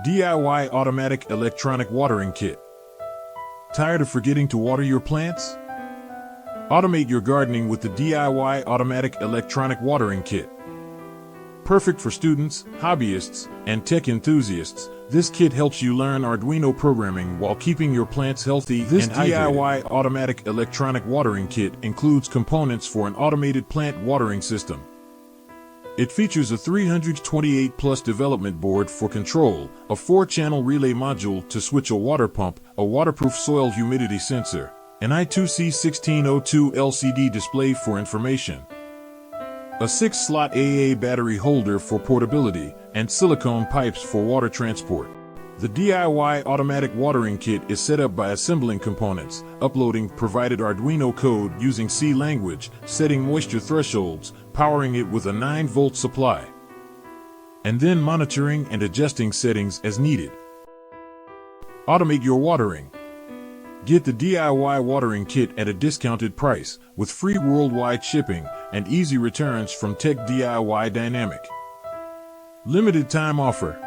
DIY Automatic Electronic Watering Kit. Tired of forgetting to water your plants? Automate your gardening with the DIY Automatic Electronic Watering Kit. Perfect for students, hobbyists, and tech enthusiasts, this kit helps you learn Arduino programming while keeping your plants healthy and hydrated. This DIY Automatic Electronic Watering Kit includes components for an automated plant watering system. It features a 328+ development board for control, a 4-channel relay module to switch a water pump, a waterproof soil humidity sensor, an I2C1602 LCD display for information, a 6-slot AA battery holder for portability, and silicone pipes for water transport. The DIY Automatic Watering Kit is set up by assembling components, uploading provided Arduino code using C language, setting moisture thresholds, powering it with a 9-volt supply, and then monitoring and adjusting settings as needed. Automate your watering. Get the DIY watering kit at a discounted price, with free worldwide shipping and easy returns from Tech DIY Dynamic. Limited time offer.